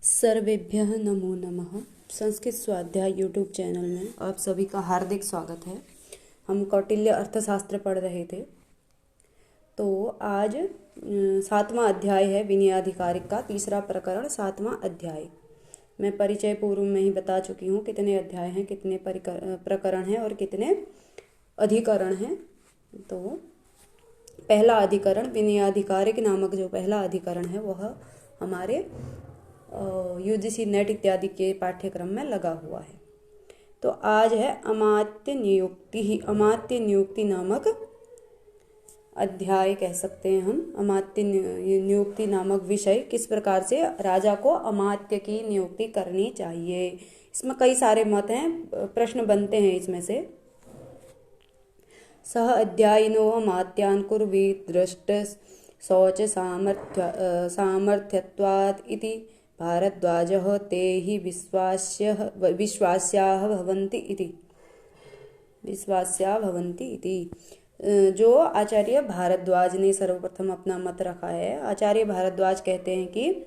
सर्वेभ्यः नमो नमः। संस्कृत स्वाध्याय यूट्यूब चैनल में आप सभी का हार्दिक स्वागत है। हम कौटिल्य अर्थशास्त्र पढ़ रहे थे। तो आज 7वां अध्याय है विनयाधिकारिक का, तीसरा प्रकरण 7वां अध्याय। मैं परिचय पूर्व में ही बता चुकी हूँ कितने अध्याय हैं, कितने प्रकरण हैं और कितने अधिकरण हैं। तो पहला अधिकरण विनयाधिकारिक नामक जो पहला अधिकरण है वह हमारे यूजीसी नेट इत्यादि के पाठ्यक्रम में लगा हुआ है। तो आज है अमात्य नियुक्ति नामक अध्याय कह सकते हैं हम। अमात्य नियुक्ति नामक विषय, किस प्रकार से राजा को अमात्य की नियुक्ति करनी चाहिए। इसमें कई सारे मत हैं, प्रश्न बनते हैं इसमें से। सह अध्यायिनो अमात्यान् कुर्वीत दृष्ट शौच सामर्थ्यत्वात् इति भारद्वाजः ते ही विश्वास्याः भवन्ति इति। जो आचार्य भारद्वाज ने सर्वप्रथम अपना मत रखा है, आचार्य भारद्वाज कहते हैं कि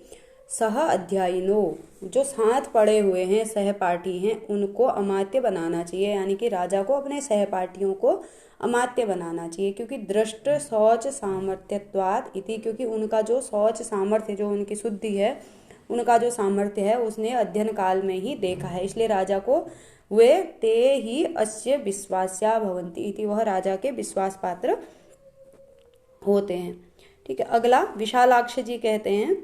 सह अध्यायिनो, जो साथ पढ़े हुए हैं, सहपाठी हैं, उनको अमात्य बनाना चाहिए। यानी कि राजा को अपने सहपाठियों को अमात्य बनाना चाहिए। क्योंकि दृष्ट शौच सामर्थ्यत्वात् इति, क्योंकि उनका जो शौच सामर्थ्य, जो उनकी शुद्धि है, उनका जो सामर्थ्य है उसने अध्ययन काल में ही देखा है। इसलिए राजा को वे ते ही अस्य विश्वास्या भवन्ति इति, वह राजा के विश्वास पात्र होते हैं। ठीक है। अगला विशालाक्ष जी कहते हैं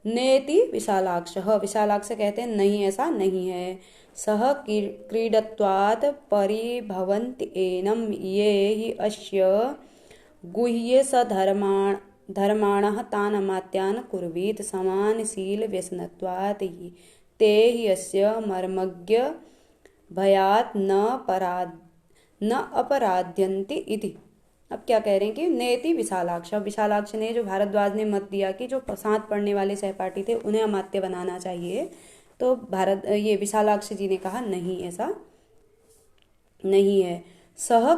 नेति विशालाक्ष। विशालाक्ष कहते हैं नहीं, ऐसा नहीं है। सह क्रीडत्वात् परिभवन्ति एनम ये ही अस्य गुह्य धर्माणः तान् अमात्यान् कुर्वीत समानशील व्यसनत्वात् ते हि अस्य मर्मज्ञ भयात् न अपराध्यन्ति इति। अब क्या कह रहे हैं कि नेति विशालाक्ष। विशालाक्ष ने, जो भारद्वाज ने मत दिया कि जो साथ पढ़ने वाले सहपाठी थे उन्हें अमात्य बनाना चाहिए, तो ये विशालाक्ष जी ने कहा नहीं, ऐसा नहीं है। सह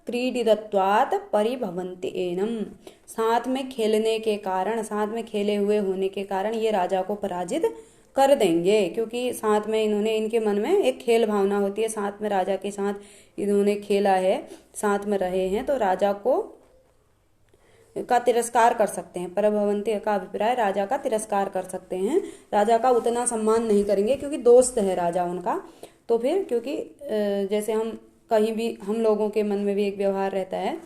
क्रीडितत्वात् परिभवन्ति एनम, साथ में खेलने के कारण, साथ में खेले हुए होने के कारण ये राजा को पराजित कर देंगे। क्योंकि साथ में इन्होंने, इनके मन में एक खेल भावना होती है, साथ में राजा के साथ इन्होंने खेला है, साथ में रहे हैं, तो राजा का तिरस्कार कर सकते हैं। परभवन्ति का अभिप्राय राजा का तिरस्कार कर सकते हैं, राजा का उतना सम्मान नहीं करेंगे क्योंकि दोस्त है राजा उनका। तो फिर क्योंकि जैसे हम कहीं भी, हम लोगों के मन में भी एक व्यवहार रहता है,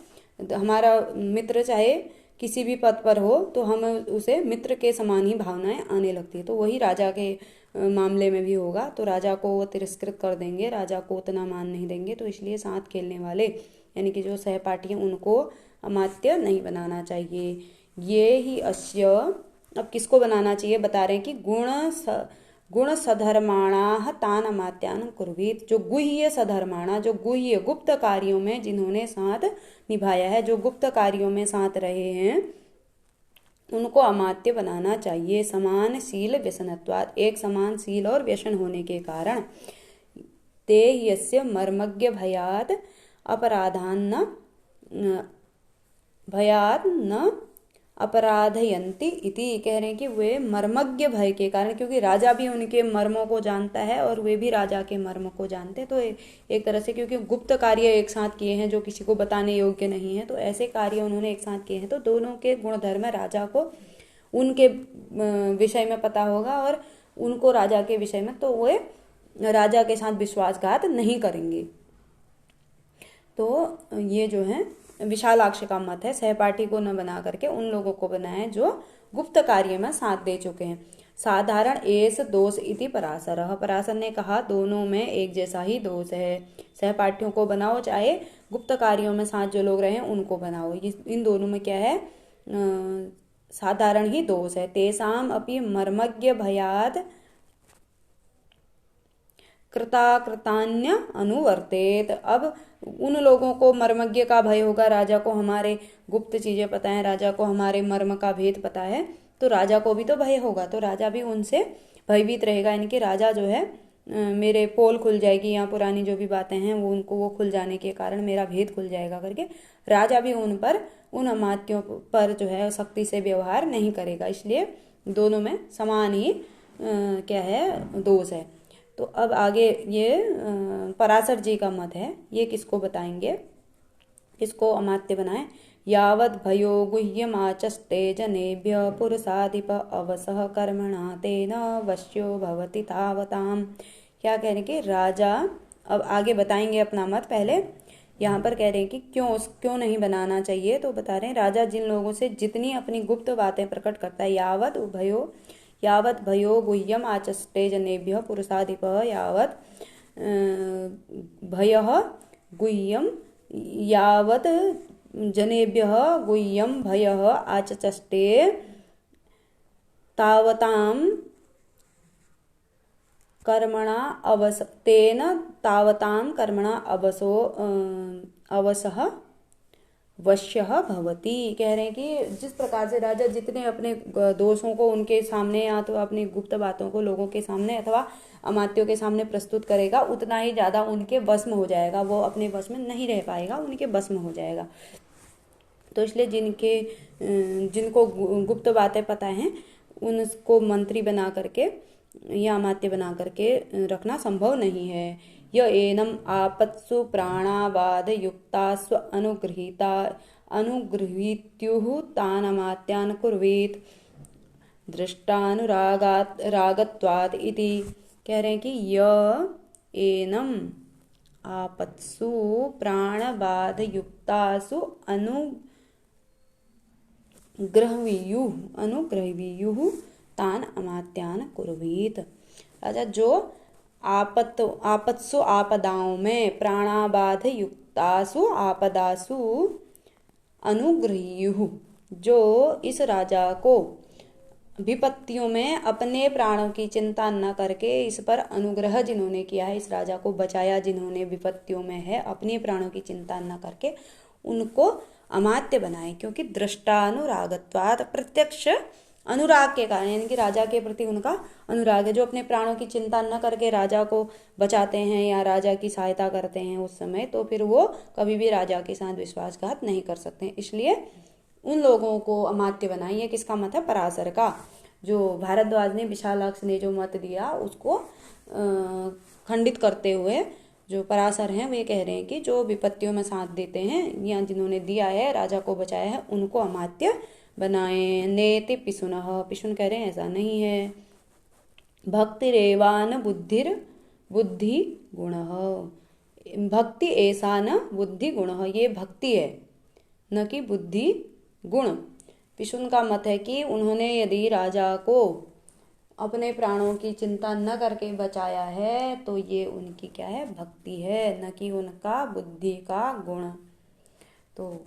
हमारा मित्र चाहे किसी भी पद पर हो तो हम उसे मित्र के समान ही भावनाएं आने लगती है। तो वही राजा के मामले में भी होगा। तो राजा को वो तिरस्कृत कर देंगे, राजा को उतना मान नहीं देंगे। तो इसलिए साथ खेलने वाले यानी कि जो सहपाठी हैं उनको अमात्य नहीं बनाना चाहिए। ये ही अस्य, अब किसको बनाना चाहिए बता रहे हैं कि गुण सधर्माणाः तान् अमात्यान् कुर्वीत। जो गुह्य सधर्माणा, जो गुह्य गुप्त कार्यों में जिन्होंने साथ निभाया है, जो गुप्त कार्यों में साथ रहे हैं, उनको अमात्य बनाना चाहिए। समान शील व्यसनत्वात्, एक समान शील और व्यसन होने के कारण। ते यस्य मर्मज्ञ भयात् न अपराधयन्ति इति, कह रहे हैं कि वे मर्मज्ञ भय के कारण, क्योंकि राजा भी उनके मर्मों को जानता है और वे भी राजा के मर्म को जानते हैं। तो एक तरह से, क्योंकि गुप्त कार्य एक साथ किए हैं जो किसी को बताने योग्य नहीं है, तो ऐसे कार्य उन्होंने एक साथ किए हैं, तो दोनों के गुण धर्म राजा को उनके विषय में पता होगा और उनको राजा के विषय में, तो वे राजा के साथ विश्वासघात नहीं करेंगे। तो ये जो है विशालाक्ष का मत है। सहपाठी को न बना करके उन लोगों को बनाए जो गुप्त कार्य में साथ दे चुके हैं। साधारण एस दोष इति पराशर। पराशर ने कहा दोनों में एक जैसा ही दोष है। सहपाठियों को बनाओ, चाहे गुप्त कार्यों में साथ जो लोग रहे उनको बनाओ, इन दोनों में क्या है, साधारण ही दोष है। तेषाम अपि मर्मज्ञ भयाद कृताकृतान्य अनुवर्तेत। अब उन लोगों को मर्मज्ञ का भय होगा, राजा को हमारे गुप्त चीजें पता है, राजा को हमारे मर्म का भेद पता है, तो राजा को भी तो भय होगा, तो राजा भी उनसे भयभीत रहेगा। यानी कि राजा जो है, मेरे पोल खुल जाएगी, या पुरानी जो भी बातें हैं वो खुल जाने के कारण मेरा भेद खुल जाएगा करके राजा भी उन अमात्यों पर जो है सख्ती से व्यवहार नहीं करेगा। इसलिए दोनों में समान ही क्या है, दोष है। तो अब आगे ये पराशर जी का मत है, ये किसको बताएंगे, किसको अमात्य बनाए। यावद् भयो गुह्यमाचस्ते जनेभ्य पुरुषाधिप अवसः कर्मणा तेन वश्यो भवति तावताम। क्या कह रहे हैं कि राजा, अब आगे बताएंगे अपना मत, पहले यहाँ पर कह रहे हैं कि क्यों नहीं बनाना चाहिए। तो बता रहे हैं, राजा जिन लोगों से जितनी अपनी गुप्त बातें प्रकट करता है, यावत् भयो गुह्यम आचष्टे जनेभ्य पुरुषाधिप, यावत् भयः गुह्यम, यावत् जनेभ्यः गुह्यम भयः आचष्टे तावताम कर्मणा तेन तावताम कर्मणा अवसः वश्यः भवति। कह रहे हैं कि जिस प्रकार से राजा जितने अपने दोषों को उनके सामने या तो अपनी गुप्त बातों को लोगों के सामने अथवा अमात्यों के सामने प्रस्तुत करेगा, उतना ही ज़्यादा उनके वश में हो जाएगा, वो अपने वश में नहीं रह पाएगा, उनके वश में हो जाएगा। तो इसलिए जिनको गुप्त बातें पता हैं उनको मंत्री बना करके या अमात्य बना करके रखना संभव नहीं है। य एनम आपत्सु प्राणावाद युक्तास्व अनुगृहीत्युः तान् अमात्यान् कुर्वीत दृष्टानुरागत्वात् इति। कह रहे हैं कि य एनम आपत्सु प्राणवाद युक्तासु अनुग्रहवीयुः तान अमात्यान कुर्वीत। राजा जो आपत्सु आपदाओं में प्राणाबाध युक्तासु आपदासु अनुग्रहीयुः, जो इस राजा को विपत्तियों में अपने प्राणों की चिंता न करके इस पर अनुग्रह जिन्होंने किया है, इस राजा को बचाया जिन्होंने विपत्तियों में है, अपने प्राणों की चिंता न करके उनको अमात्य बनाए। क्योंकि दृष्टानुरागत्वात्, प्रत्यक्ष अनुराग के कारण, यानी कि राजा के प्रति उनका अनुराग है, जो अपने प्राणों की चिंता न करके राजा को बचाते हैं या राजा की सहायता करते हैं उस समय, तो फिर वो कभी भी राजा के साथ विश्वासघात नहीं कर सकते। इसलिए उन लोगों को अमात्य बनाइए। किसका मत है? पराशर का। जो भारद्वाज ने, विशालाक्ष ने जो मत दिया उसको खंडित करते हुए जो पराशर हैं वे कह रहे हैं कि जो विपत्तियों में साथ देते हैं या जिन्होंने दिया है, राजा को बचाया है, उनको अमात्य बनाए। नेति पिशुनः, पिशुन कह रहे हैं ऐसा नहीं है। भक्तिरेवान बुद्धि गुणः, भक्ति ऐसा न बुद्धि गुणः, ये भक्ति है न कि बुद्धि गुण। पिशुन का मत है कि उन्होंने यदि राजा को अपने प्राणों की चिंता न करके बचाया है तो ये उनकी क्या है? भक्ति है, न कि उनका बुद्धि का गुण। तो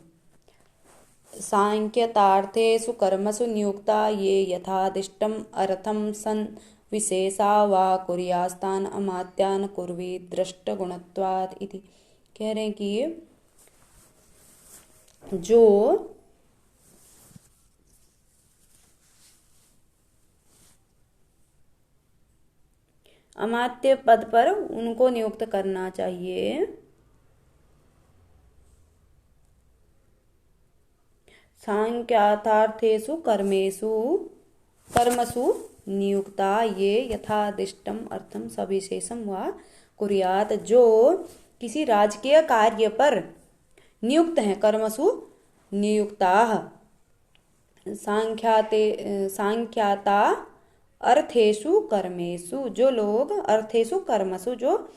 सांख्यतार्थेषु कर्मसु नियुक्ता ये यथादिष्टम अर्थम सन विशेषा वा कुर्यास्तान अमात्यान कुर्वीत दृष्ट गुणत्वात् इति। कह रहे हैं कि जो अमात्य पद पर उनको नियुक्त करना चाहिए। सांख्यार्थेषु कर्मसु नियुक्ता ये यथादिष्टम अर्थम सविशेषम वा कुर्यात, जो किसी राजकीय कार्य पर नियुक्त हैं, कर्मसु नियुक्ताः सांख्याता अर्थेषु कर्मेषु, जो लोग अर्थेषु कर्मसु, जो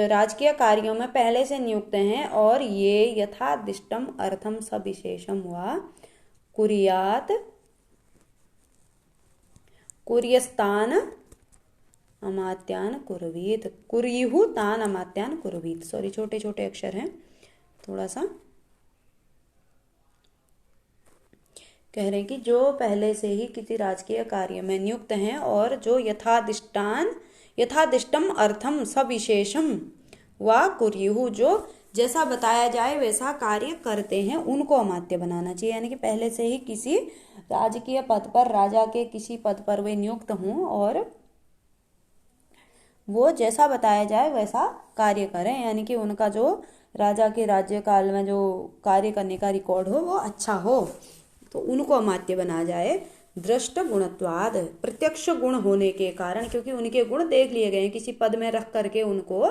राजकीय कार्यों में पहले से नियुक्त हैं, और ये यथादिष्टम अर्थम सविशेषम वा कुर्यात कुर्यस्तान अमात्यान कुर्वीत, कुर्युः तान अमात्यान कुर्वीत। सॉरी, छोटे छोटे अक्षर हैं थोड़ा सा। कह रहे हैं कि जो पहले से ही किसी राजकीय कार्य में नियुक्त हैं और जो यथादिष्टम अर्थम सविशेषम वा कुर्युः, जो जैसा बताया जाए वैसा कार्य करते हैं, उनको अमात्य बनाना चाहिए। यानी कि पहले से ही किसी राजकीय पद पर, राजा के किसी पद पर वे नियुक्त हों और वो जैसा बताया जाए वैसा कार्य करें, यानी कि उनका जो राजा के राज्यकाल में जो कार्य करने का रिकॉर्ड हो वो अच्छा हो, तो उनको अमात्य बना जाए। दृष्ट गुणत्वाद, प्रत्यक्ष गुण होने के कारण, क्योंकि उनके गुण देख लिए गए हैं, किसी पद में रख करके उनको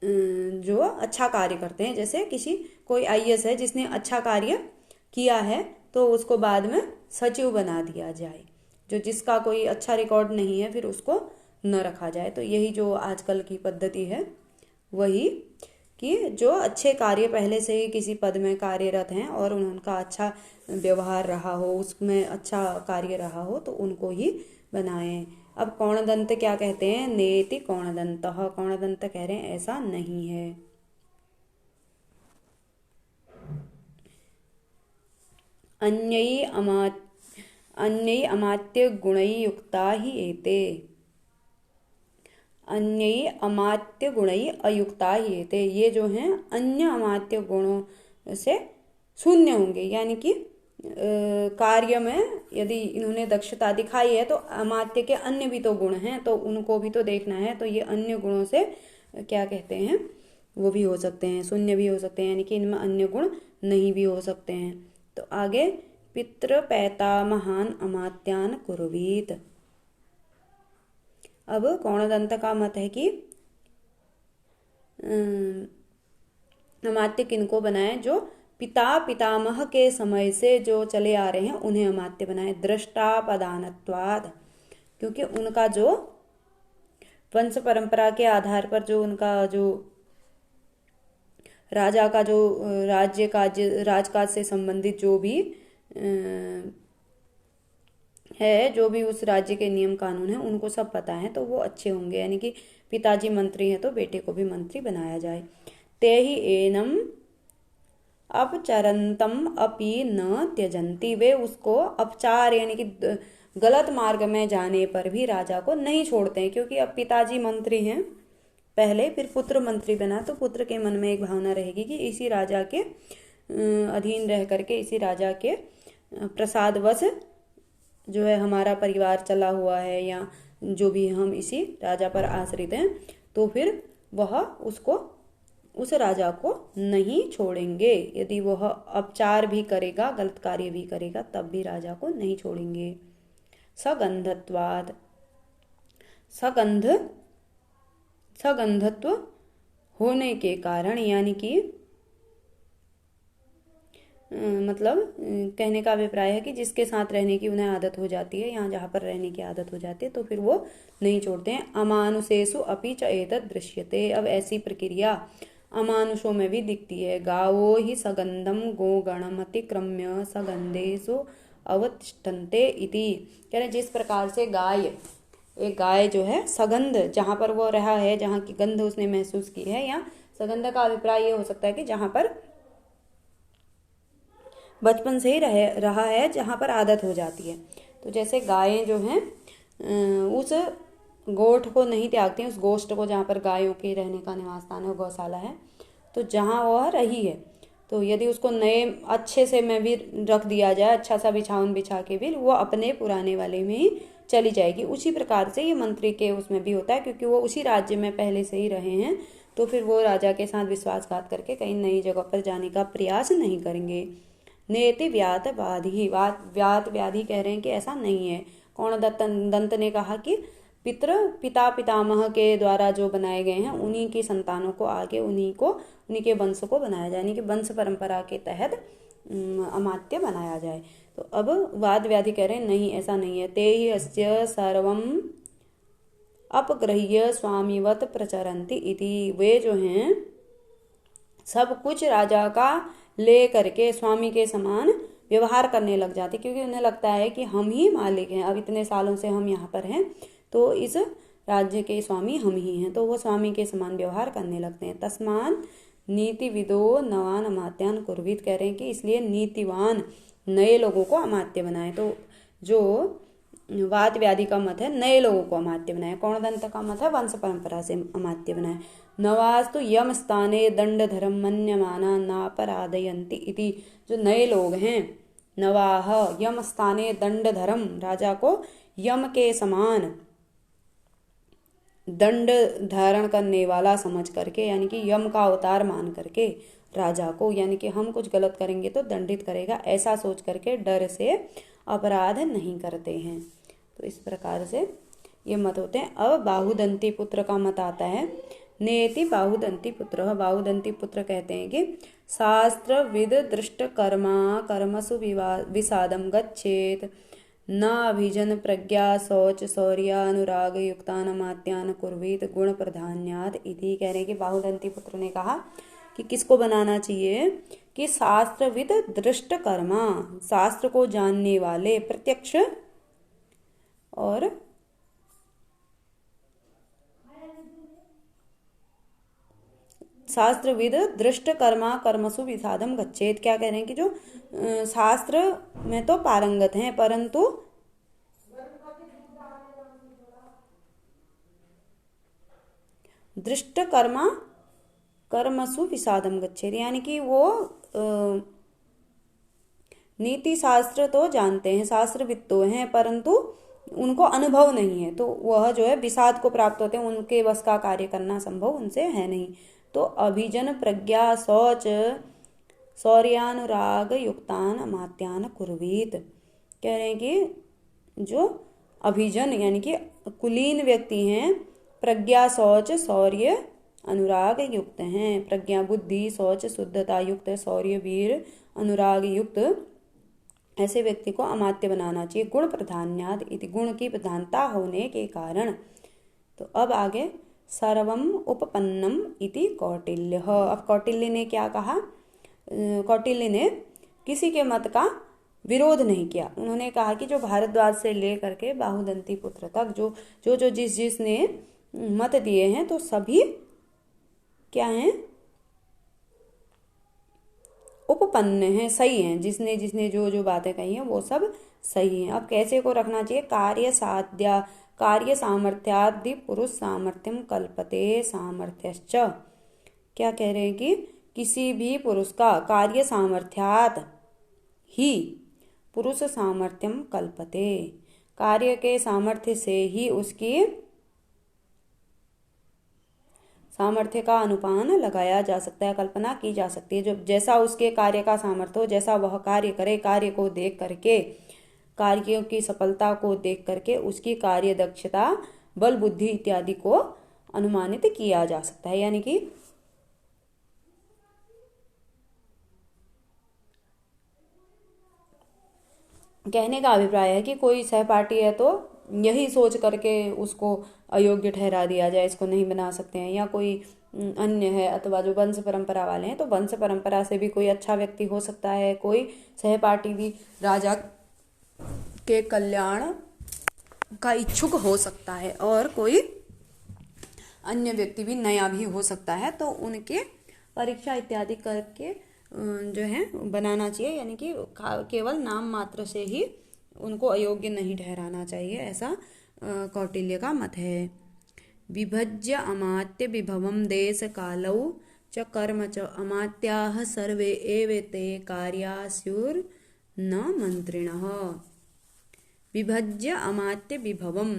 जो अच्छा कार्य करते हैं, जैसे कोई आईएएस है जिसने अच्छा कार्य किया है तो उसको बाद में सचिव बना दिया जाए, जो जिसका कोई अच्छा रिकॉर्ड नहीं है फिर उसको न रखा जाए। तो यही जो आजकल की पद्धति है वही, कि जो अच्छे कार्य पहले से ही किसी पद में कार्यरत हैं और उनका अच्छा व्यवहार रहा हो, उसमें अच्छा कार्य रहा हो, तो उनको ही बनाएं। अब कौणदंत क्या कहते हैं, नेति कौणदंत, कौणदंत कह रहे हैं ऐसा नहीं है। अन्यै अमात्य गुणै युक्ता ही एते, अन्यै अमात्य गुणै अयुक्ता ही एते, ये जो हैं अन्य अमात्य गुणों से शून्य होंगे, यानी कि कार्य में यदि इन्होंने दक्षता दिखाई है तो अमात्य के अन्य भी तो गुण हैं, तो उनको भी तो देखना है, तो ये अन्य गुणों से क्या कहते हैं, वो भी हो सकते हैं, शून्य भी हो सकते हैं, यानी कि इनमें अन्य गुण नहीं भी हो सकते हैं। तो आगे, पितृ पैतामहान अमात्यान कुर्वीत। अब कौणदंत का मत है कि अमात्य किनको बनाए, जो पिता पितामह के समय से जो चले आ रहे हैं उन्हें अमात्य बनाए। दृष्टा पदानत्वाद, क्योंकि उनका जो वंश परंपरा के आधार पर जो उनका जो राजा का जो राजकाज से संबंधित जो भी है, जो भी उस राज्य के नियम कानून है उनको सब पता है, तो वो अच्छे होंगे, यानी कि पिताजी मंत्री हैं तो बेटे को भी मंत्री बनाया जाए। ते ही एनम अपचरंतम अपि न त्यजंती, वे उसको अपचार यानी कि गलत मार्ग में जाने पर भी राजा को नहीं छोड़ते हैं, क्योंकि अब पिताजी मंत्री हैं पहले, फिर पुत्र मंत्री बना, तो पुत्र के मन में एक भावना रहेगी कि इसी राजा के अधीन रह करके, इसी राजा के प्रसादवश जो है हमारा परिवार चला हुआ है, या जो भी हम इसी राजा पर आश्रित हैं, तो फिर वह उसको, उस राजा को नहीं छोड़ेंगे। यदि वह अपचार भी करेगा, गलत कार्य भी करेगा, तब भी राजा को नहीं छोड़ेंगे। सगंधत्वाद, सगंधत्व होने के कारण, यानी कि मतलब कहने का अभिप्राय है कि जिसके साथ रहने की उन्हें आदत हो जाती है, यहाँ जहाँ पर रहने की आदत हो जाती है, तो फिर वो नहीं छोड़ते हैं। अमानुषेषु अपि च एतद् दृश्यते, अब ऐसी प्रक्रिया अमानुषों में भी दिखती है। गावो ही सगंधम गोगणमतिक्रम्य सगंधेषु अवतिष्ठन्ते इति, कह रहे जिस प्रकार से एक गाय जो है सगंध, जहाँ पर वो रहा है, जहाँ की गंध उसने महसूस की है, या सगंध का अभिप्राय ये हो सकता है कि जहाँ पर बचपन से ही रहा है, जहाँ पर आदत हो जाती है। तो जैसे गायें जो हैं उस गोठ को नहीं त्यागती हैं, उस गोष्ठ को जहाँ पर गायों के रहने का निवास स्थान है, गौशाला है, तो जहाँ वह रही है, तो यदि उसको नए अच्छे से में भी रख दिया जाए, अच्छा सा बिछावन बिछा के भी, वो अपने पुराने वाले में ही चली जाएगी। उसी प्रकार से ये मंत्री के उसमें भी होता है, क्योंकि वो उसी राज्य में पहले से ही रहे हैं, तो फिर वो राजा के साथ विश्वासघात करके कहीं नई जगह पर जाने का प्रयास नहीं करेंगे। नेति व्यात व्याधि कह रहे हैं कि ऐसा नहीं है। कौणदंत ने कहा कि पिता पितामह के द्वारा जो बनाए गए हैं उन्हीं की संतानों को आगे उन्हीं के वंश को बनाया जाए, यानी कि वंश परंपरा के तहत अमात्य बनाया जाए। तो अब वाद व्याधि कह रहे हैं नहीं, ऐसा नहीं है। ते ही अस्य सर्वम अपग्रह्य स्वामीवत प्रचरन्ति इति, वे जो हैं सब कुछ राजा का ले करके स्वामी के समान व्यवहार करने लग जाते, क्योंकि उन्हें लगता है कि हम ही मालिक हैं, अब इतने सालों से हम यहाँ पर हैं, तो इस राज्य के स्वामी हम ही हैं, तो वो स्वामी के समान व्यवहार करने लगते हैं। तस्मान नीतिविदो नवान अमात्यान कुर्वीत, कह रहे हैं कि इसलिए नीतिवान नए लोगों को अमात्य बनाए। तो जो वाद व्याधि का मत है नए लोगों को अमात्य बनाए, कौणदंत का मत है वंश परंपरा से अमात्य बनाए। नवास्तु यम स्थाने दंड धर्म मन्यमाना नापराधयन्ति इति, जो नए लोग हैं, नवाह यम स्थाने दंड धर्म, राजा को यम के समान दंड धारण करने वाला समझ करके, यानी कि यम का अवतार मान करके राजा को, यानी कि हम कुछ गलत करेंगे तो दंडित करेगा, ऐसा सोच करके डर से अपराध नहीं करते हैं। तो इस प्रकार से ये मत होते हैं। अब बाहुदंती पुत्र का मत आता है। नेति बाहुदंती पुत्र, बाहुदंती पुत्र कहते हैं कि शास्त्र विद दृष्ट कर्मा कर्मसु विषादम गच्छेत न अभिजन प्रज्ञा शौच शौर्यानुराग युक्तान अमात्यान कुर्वीत गुण प्रधान्यात इति। कह रहे हैं कि बाहुदंती पुत्र ने कहा कि किसको बनाना चाहिए कि शास्त्रविद दृष्ट कर्मा, शास्त्र को जानने वाले, प्रत्यक्ष और शास्त्रविद दृष्ट कर्मा कर्मसु विषादम गच्छेत। क्या कह रहे हैं कि जो शास्त्र में तो पारंगत हैं परंतु दृष्ट कर्मा कर्मसु विषादम गच्छेत, यानी कि वो नीति शास्त्र तो जानते हैं, शास्त्रविद तो हैं परंतु उनको अनुभव नहीं है, तो वह जो है विषाद को प्राप्त होते हैं, उनके बस का कार्य करना संभव उनसे है नहीं। तो अभिजन प्रज्ञा शौच शौर्यानुराग युक्तान अमात्यान कुर्वीत। कह रहे हैं कि जो अभिजन यानी कि कुलीन व्यक्ति हैं, प्रज्ञा शौच शौर्य अनुराग युक्त हैं, प्रज्ञा बुद्धि शौच शुद्धता युक्त, शौर्य वीर अनुराग युक्त, ऐसे व्यक्ति को अमात्य बनाना चाहिए। गुण प्रधान्याद इति, गुण की प्रधानता होने के कारण। तो अब आगे सर्वम उपपन्नम इति कौटिल्य। अब कौटिल्य ने क्या कहा? कौटिल्य ने किसी के मत का विरोध नहीं किया। उन्होंने कहा कि जो भारद्वाज से लेकर के बाहुदंती पुत्र तक जो जिसने मत दिए हैं तो सभी क्या हैं? उपपन्न हैं, सही हैं। जिसने जिसने जो बातें कही हैं वो सब सही हैं। अब कैसे को रखना चाहिए? कार्य सामर्थ्यादि पुरुष सामर्थ्यम कल्पते सामर्थ्यश्च। क्या कह रहे हैं कि किसी भी पुरुष का कार्य सामर्थ्यात ही पुरुष सामर्थ्यम कल्पते, कार्य के सामर्थ्य से ही उसकी सामर्थ्य का अनुमान लगाया जा सकता है, कल्पना की जा सकती है। जो जैसा उसके कार्य का सामर्थ्य हो, जैसा वह कार्य करे, कार्य को देख करके, कार्यों की सफलता को देख करके उसकी कार्य दक्षता, बल बुद्धि इत्यादि को अनुमानित किया जा सकता है। यानी कि कहने का अभिप्राय है कि कोई सहपाठी है तो यही सोच करके उसको अयोग्य ठहरा दिया जाए, इसको नहीं बना सकते हैं। या कोई अन्य है अथवा जो वंश परंपरा वाले हैं तो वंश परंपरा से भी कोई अच्छा व्यक्ति हो सकता है, कोई सहपाठी भी राजा के कल्याण का इच्छुक हो सकता है, और कोई अन्य व्यक्ति भी नया भी हो सकता है। तो उनके परीक्षा इत्यादि करके जो है बनाना चाहिए, यानी कि केवल नाम मात्र से ही उनको अयोग्य नहीं ठहराना चाहिए, ऐसा कौटिल्य का मत है। विभज्य अमात्य विभवम देश कालौ च कर्म च अमात्याः सर्वे एवेते कार्यास्युर न मंत्रिणः। विभज्य अमात्य विभवम,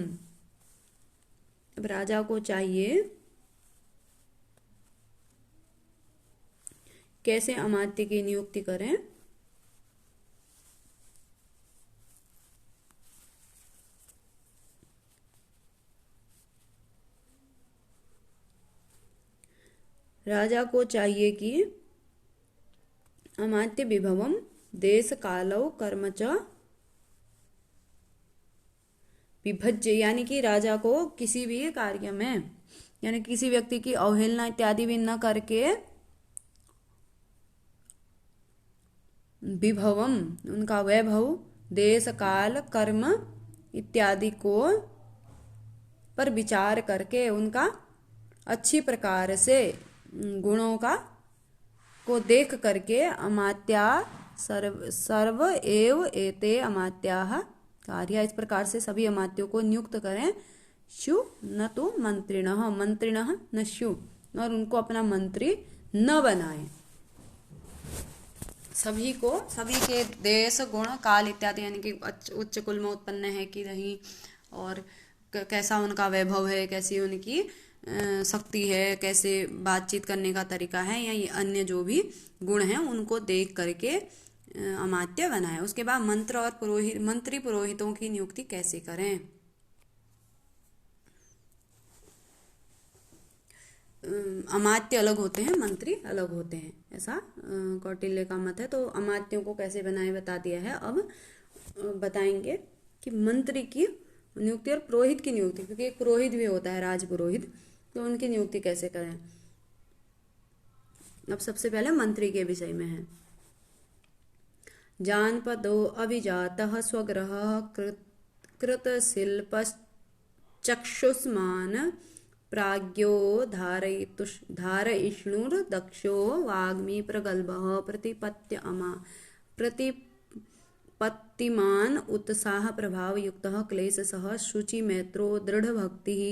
अब राजा को चाहिए कैसे अमात्य की नियुक्ति करें? राजा को चाहिए कि अमात्य विभवम देश कालौ कर्म च विभज्य, यानी कि राजा को किसी भी कार्य में, यानी किसी व्यक्ति की अवहेलना इत्यादि भी न करके, विभवम उनका वैभव, देश काल कर्म इत्यादि को पर विचार करके उनका अच्छी प्रकार से गुणों का को देख करके अमात्या सर्व एव एते अमात्याः कार्य, इस प्रकार से सभी अमात्यों को नियुक्त करें। शु न तो मंत्रिणः, मंत्रिणः न शु, और उनको अपना मंत्री न बनाए। सभी को, सभी के देश गुण काल इत्यादि, यानी कि उच्च कुल में उत्पन्न है कि नहीं, और कैसा उनका वैभव है, कैसी उनकी शक्ति है, कैसे बातचीत करने का तरीका है, या ये अन्य जो भी गुण हैं उनको देख करके अमात्य बनाए। उसके बाद मंत्र और मंत्री पुरोहितों की नियुक्ति कैसे करें। अमात्य अलग होते हैं, मंत्री अलग होते हैं, ऐसा कौटिल्य का मत है। तो अमात्यों को कैसे बनाए बता दिया है। अब बताएंगे कि मंत्री की नियुक्ति और पुरोहित की नियुक्ति, क्योंकि एक पुरोहित भी होता है राज पुरोहित, तो उनकी नियुक्ति कैसे करें। अब सबसे पहले मंत्री के विषय में है। जानपदो अभिजातः स्वग्रह कृत शिल्प चक्षुष्मान प्राज्ञो धारयिष्णुर्दक्षो वाग्मी प्रगल्भः प्रतिपत्तिमान् उत्साह प्रभाव युक्तः क्लेशसः शुचिमैत्रो दृढभक्तिः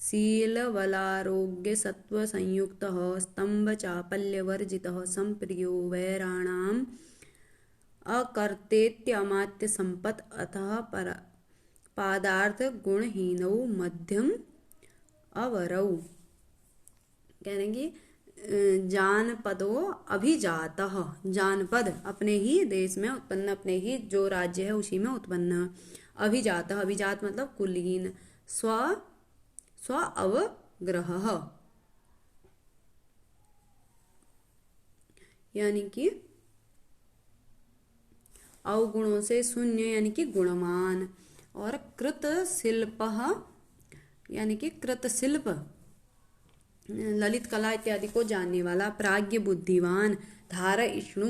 शीलबलारोग्य सत्व संयुक्तः स्तंभ चापल्यवर्जितः संप्रियो वैराणाम् अकर्तेत्यमात्य संपत् अतः पादार्थ गुणहीनौ मध्यम अवरौ। कहेंगे जानपदो अभिजातः, जानपद अपने ही देश में उत्पन्न, अपने ही जो राज्य है उसी में उत्पन्न। अभिजातः, अभिजात मतलब कुलीन। स्व अवग्रह यानी कि अवगुणों से शून्य यानी कि गुणवान। और कृत शिल्प यानी कि कृत शिल्प ललित कला इत्यादि को जानने वाला। प्राज्ञ बुद्धिवान। धारयिष्णु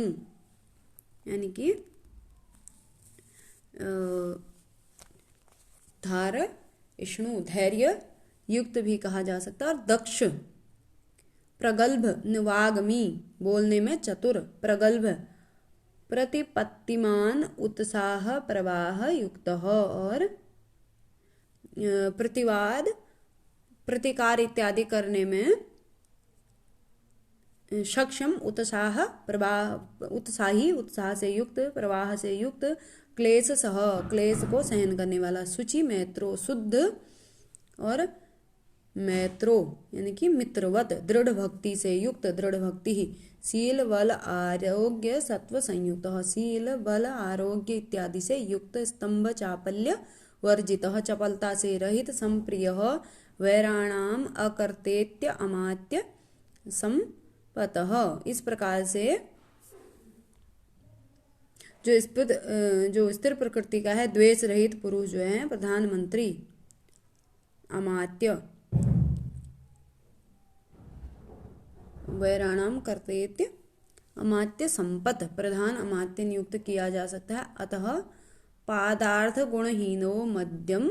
यानी कि धारयिष्णु धैर्य युक्त भी कहा जा सकता है। और दक्ष। प्रगल्भ वाग्मी बोलने में चतुर। प्रगल्भ प्रतिपत्तिमान उत्साह प्रवाह युक्त। और प्रतिवाद प्रतिकार इत्यादि करने में सक्षम। उत्साह प्रवाह उत्साही, उत्साह से युक्त, प्रवाह से युक्त। क्लेश सह क्लेश को सहन करने वाला। शुचि मैत्रो शुद्ध। और मैत्रो यानी कि मित्रवत, दृढ़ भक्ति से युक्त, दृढ़ भक्ति ही। शील बल आरोग्य सत्व संयुक्त। शील बल आरोग्य इत्यादि से युक्त। स्तंभ चापल्य वर्जित चपलता से रहित। संप्रिय वैराणाम अकर्तेत्य अमात्य संपतः। इस प्रकार से जो स्थिर प्रकृति का है, द्वेष रहित पुरुष जो है प्रधानमंत्री अमात्य वैराणाम कर्तेत्य अमात्य संपत प्रधान अमात्य नियुक्त किया जा सकता है। अतः पादार्थ गुणहीनो मध्यम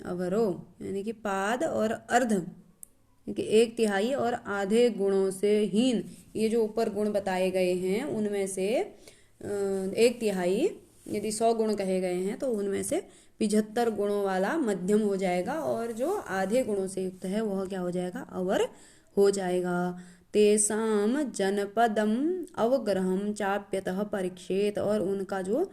अवरो यानी कि पाद और अर्ध क्योंकि 1/3 और आधे गुणों से हीन, ये जो ऊपर गुण बताए गए हैं उनमें से 1/3 यदि 100 गुण कहे गए हैं तो उनमें से 75 गुणों वाला मध्यम हो जाएगा। और जो आधे गुणों से युक्त है वह क्या हो जाएगा, अवर हो जाएगा। तेसाम जनपदम अवग्रहम चाप्यतः परीक्षेत। और उनका जो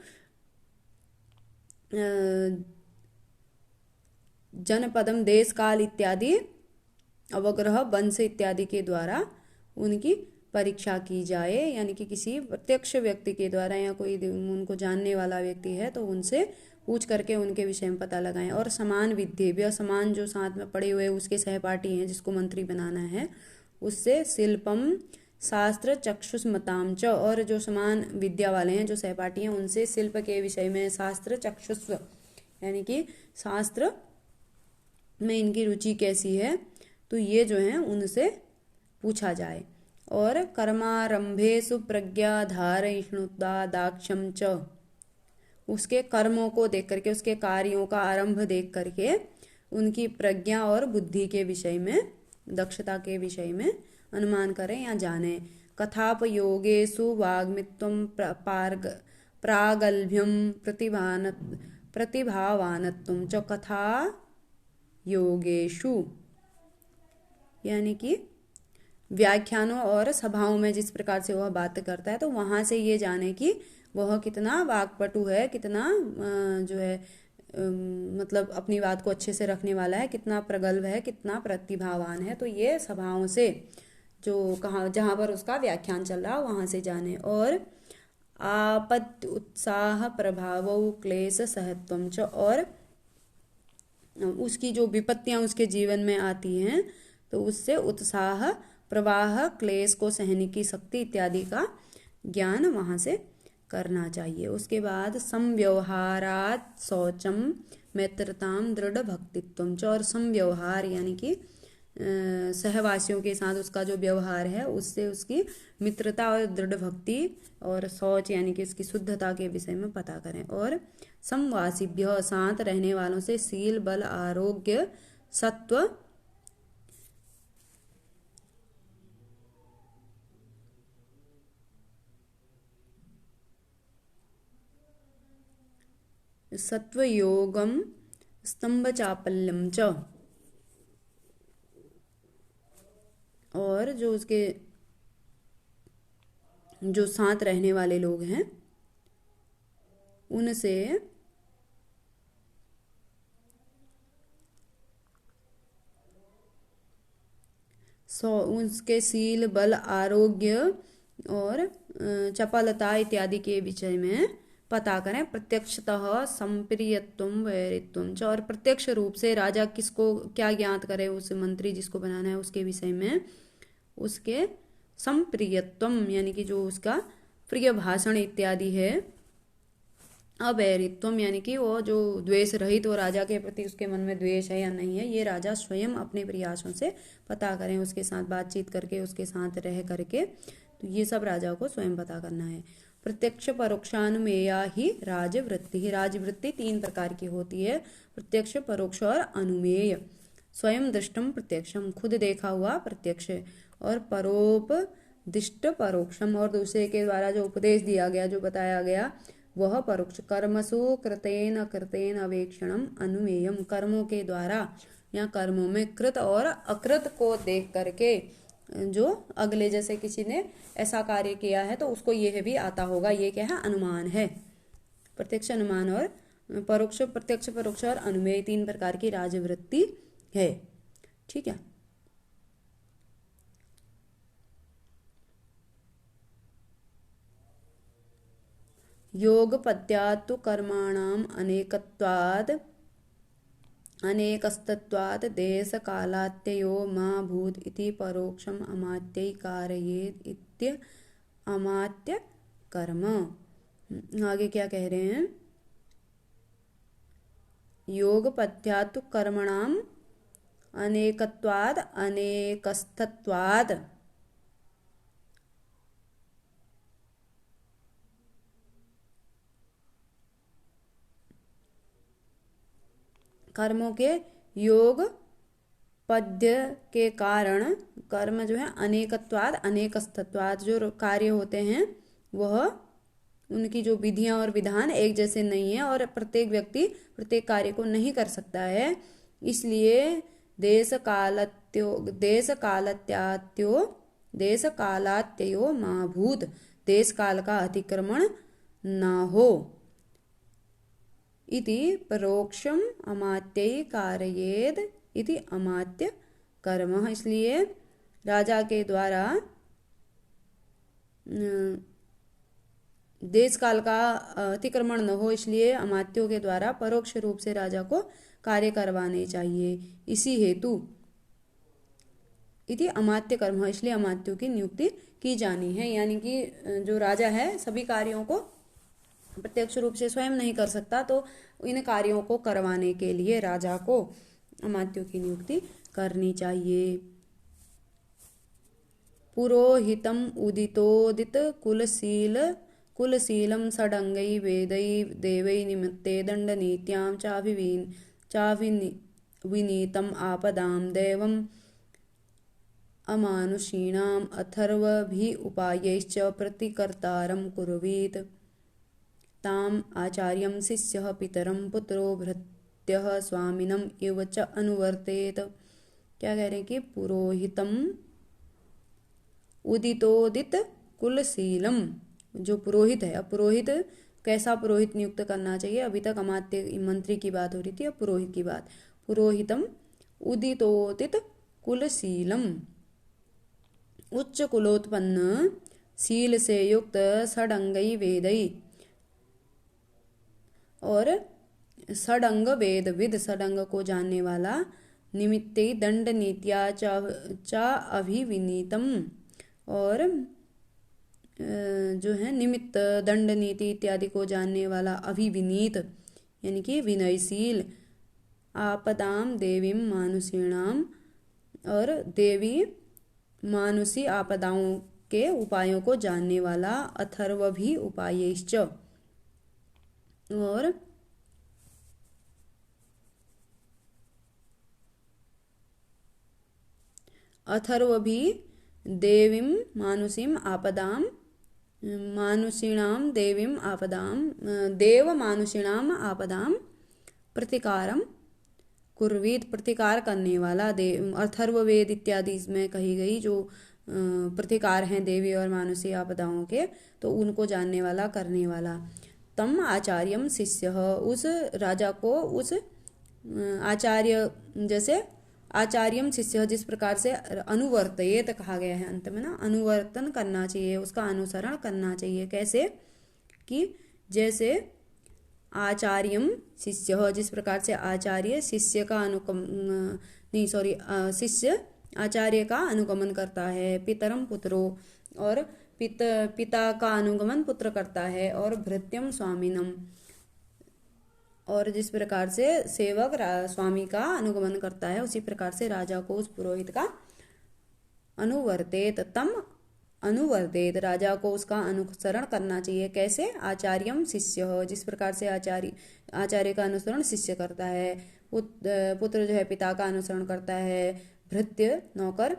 जनपदम देश काल इत्यादि अवग्रह वंश इत्यादि के द्वारा उनकी परीक्षा की जाए। यानी कि किसी प्रत्यक्ष व्यक्ति के द्वारा या कोई उनको जानने वाला व्यक्ति है तो उनसे पूछ करके उनके विषय में पता लगाएं। और समान विद्या समान जो साथ में पढ़े हुए उसके सहपाठी हैं जिसको मंत्री बनाना है उससे शिल्पम शास्त्र चक्षुष्मताम च। और जो समान विद्या वाले हैं जो सहपाठी हैं उनसे शिल्प के विषय में शास्त्र चक्षुष्व यानी कि शास्त्र में इनकी रुचि कैसी है तो ये जो है उनसे पूछा जाए। और कर्मारंभे सुप्रज्ञा धारयिष्णुता दाक्षम च। उसके कर्मों को देख करके उसके कार्यों का आरंभ देख करके उनकी प्रज्ञा और बुद्धि के विषय में दक्षता के विषय में अनुमान करें या जानें। कथापयोगेषु वाग्मित्वं प्रागल्भ्यम प्रतिभावानत्वं च। कथा योगेषु यानी कि व्याख्यानों और सभाओं में जिस प्रकार से वह बात करता है तो वहां से ये जाने कि वह कितना वाक्पटु है, कितना जो है मतलब अपनी बात को अच्छे से रखने वाला है, कितना प्रगल्भ है, कितना प्रतिभावान है। तो ये सभाओं से जो कहाँ जहाँ पर उसका व्याख्यान चल रहा वहाँ से जाने। और आपत्ति उत्साह प्रभाव क्लेश सहत्वम च, और उसकी जो विपत्तियां उसके जीवन में आती हैं तो उससे उत्साह प्रवाह क्लेश को सहने की शक्ति इत्यादि का ज्ञान वहाँ से करना चाहिए। उसके बाद समव्यवहारात शौचम मैत्रताम दृढ़ भक्तित्वम च, और समव्यवहार यानी कि सहवासियों के साथ उसका जो व्यवहार है उससे उसकी मित्रता और दृढ़ भक्ति और शौच यानी कि उसकी शुद्धता के विषय में पता करें। और समवासिभ्य साथ रहने वालों से शील बल आरोग्य सत्व सत्वयोगम स्तंभ चापल्यम च, और जो उसके जो साथ रहने वाले लोग हैं उनसे उसके शील बल आरोग्य और चपलता इत्यादि के विषय में पता करें। प्रत्यक्षतः संप्रियत्वम वैरित्वम च, और प्रत्यक्ष रूप से राजा किसको क्या ज्ञात करे, उस मंत्री जिसको बनाना है उसके विषय में उसके संप्रियत्वम यानी कि जो उसका प्रिय भाषण इत्यादि है, अवैरित्वम यानी कि वो जो द्वेष रहित, वो राजा के प्रति उसके मन में द्वेष है या नहीं है, ये राजा स्वयं अपने प्रयासों से पता करें, उसके साथ बातचीत करके उसके साथ रह करके। तो ये सब राजा को स्वयं पता करना है। प्रत्यक्ष परोक्षानुमेया ही राजवृत्ति, ही राजवृत्ति 3 प्रकार की होती है, प्रत्यक्ष परोक्ष और अनुमेय। स्वयं दृष्टम प्रत्यक्षम, खुद देखा हुआ प्रत्यक्ष, और परोपदिष्ट परोक्षम, और दूसरे के द्वारा जो उपदेश दिया गया जो बताया गया वह परोक्ष। कर्मसु कृतेन अकृतेन अवेक्षणम अनुमेयम, कर्मों के द्वारा या कर्मों में कृत और अकृत को देख करके जो अगले जैसे किसी ने ऐसा कार्य किया है तो उसको यह भी आता होगा, ये क्या है, अनुमान है। प्रत्यक्ष अनुमान और परोक्ष, प्रत्यक्ष परोक्ष और अनुमेय 3 प्रकार की राजवृत्ति है। ठीक है। योग पद्यात्तु कर्माणाम अनेकत्वाद अनेकस्तत्वात् देश कालात्ययो मा भूत इति परोक्षम अमात्यै कारयेत् इत्य अमात्य कर्म। आगे क्या कह रहे हैं, योग पद्यात्तु कर्मणाम अनेकत्वाद अनेकस्तत्वाद, कर्मों के योग पद्य के कारण कर्म जो है अनेकत्वाद अनेकस्तत्वाद, जो कार्य होते हैं वह उनकी जो विधियां और विधान एक जैसे नहीं है और प्रत्येक व्यक्ति प्रत्येक कार्य को नहीं कर सकता है। इसलिए देश कालात्ययो मा भूत, देश काल का अतिक्रमण ना हो। इति परोक्षम अमात्यै कारयेद इति अमात्य कर्म, इसलिए राजा के द्वारा देश काल का अतिक्रमण न हो, इसलिए अमात्यों के द्वारा परोक्ष रूप से राजा को कार्य करवाने चाहिए। इसी हेतु इति अमात्य कर्म, इसलिए अमात्यों की नियुक्ति की जानी है। यानी कि जो राजा है सभी कार्यों को प्रत्यक्ष रूप से स्वयं नहीं कर सकता, तो इन कार्यों को करवाने के लिए राजा को अमात्यों की नियुक्ति करनी चाहिए। पुरोहितम उदितोदित कुलशीलम षडंगै वेदै देवै निमित्ते दंडनीत्यां चाविनीतम आपदाम दैवम अमानुषीणाम अथर्वभि उपायैश्च प्रतिकर्तारं कुर्वीत। ताम आचार्यं शिष्यः पितरं पुत्रो भृत्यः स्वामिनम इव च अनुवर्तेत। क्या कह रहे हैं कि पुरोहितम उदितोदित कुलशीलम, जो पुरोहित है, अब पुरोहित कैसा पुरोहित नियुक्त करना चाहिए। अभी तक अमात्य मंत्री की बात हो रही थी, अब पुरोहित की बात। पुरोहितम उदितोदित कुलशीलम, उच्च कुलोत्पन्न शील से युक्त षडंगई वेदई, और षडंग वेद विद, षडंग को जानने वाला, निमित्ते दंड नीत्या चा अभिविनीतम, और जो है निमित्त दंड नीति इत्यादि को जानने वाला, अभिविनीत यानी कि विनयशील, आपदाम देवीम मानुषीणाम, और देवी मानुषी आपदाओं के उपायों को जानने वाला, अथर्वभि उपायैश्च, और अथर्वभि देवीम मानुषीम आपदाम, मानुषीणाम देवीम आपदाम, देव मानुषीणाम आपदाम प्रतिकारम कुर्वीत, प्रतिकार करने वाला। देव अथर्ववेद इत्यादि इसमें कही गई जो प्रतिकार हैं देवी और मानुषी आपदाओं के, तो उनको जानने वाला, करने वाला। तम आचार्यम शिष्य, उस राजा को, उस आचार्य, जैसे आचार्यम शिष्य जिस प्रकार से अनुवर्तयेत कहा गया है अंत में ना, अनुवर्तन करना चाहिए, उसका अनुसरण करना चाहिए। कैसे कि जैसे आचार्यम शिष्य, जिस प्रकार से आचार्य शिष्य का शिष्य आचार्य का अनुगमन करता है। पितरम पुत्रो, और पिता का अनुगमन पुत्र करता है। और भृत्यम स्वामिनम, और जिस प्रकार से सेवक स्वामी का अनुगमन करता है, उसी प्रकार से राजा को उस पुरोहित का अनुवर्तेत, तम अनुवर्तेत, राजा को उसका अनुसरण करना चाहिए। कैसे? आचार्यम शिष्य, जिस प्रकार से आचार्य का अनुसरण शिष्य करता है। पुत्र जो है पिता का अनुसरण करता है, भृत्य नौकर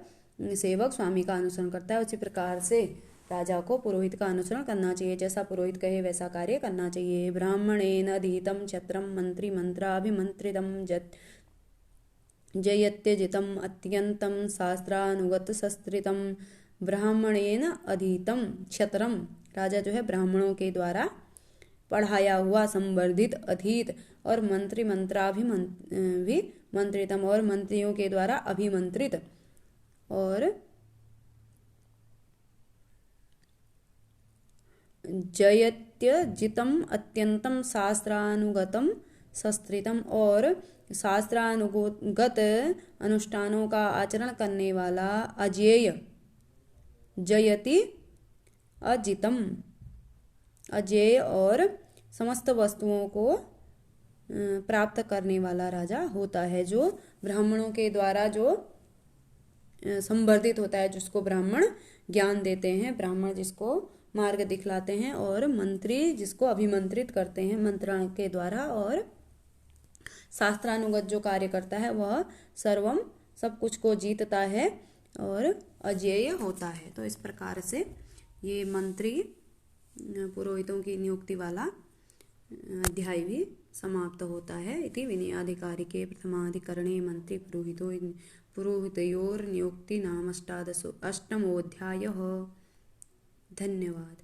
सेवक स्वामी का अनुसरण करता है, उसी प्रकार से राजा को पुरोहित का अनुसरण करना चाहिए। जैसा पुरोहित कहे वैसा कार्य करना चाहिए। ब्राह्मणेन अधीतम छत्रम मंत्री मंत्राभिमंत्रितम जयत्यजितम अत्यंतम शास्त्रानुगत शस्त्रितम। ब्राह्मणेन अधीतम छत्रम, राजा जो है ब्राह्मणों के द्वारा पढ़ाया हुआ, संवर्धित, अधीत, और मंत्री मंत्रितम, और मंत्रियों के द्वारा अभिमंत्रित, और जयत्यजितम अत्यंतम शास्त्रानुगतम शस्त्रितम, और शास्त्रानुगत अनुष्ठानों का आचरण करने वाला, अजेय, जयति अजितम, अजेय और समस्त वस्तुओं को प्राप्त करने वाला राजा होता है। जो ब्राह्मणों के द्वारा जो संवर्धित होता है, जिसको ब्राह्मण ज्ञान देते हैं, ब्राह्मण जिसको मार्ग दिखलाते हैं, और मंत्री जिसको अभिमंत्रित करते हैं मंत्रण के द्वारा, और शास्त्रानुगत जो कार्य करता है वह सर्वम, सब कुछ को जीतता है और अजेय होता है। तो इस प्रकार से ये मंत्री पुरोहितों की नियुक्ति वाला अध्याय भी समाप्त होता है। इति विनयाधिकारिके प्रथमाधिकरणे मंत्री पुरोहितयोर्नियुक्ति नाम अष्टमोऽध्यायः। धन्यवाद।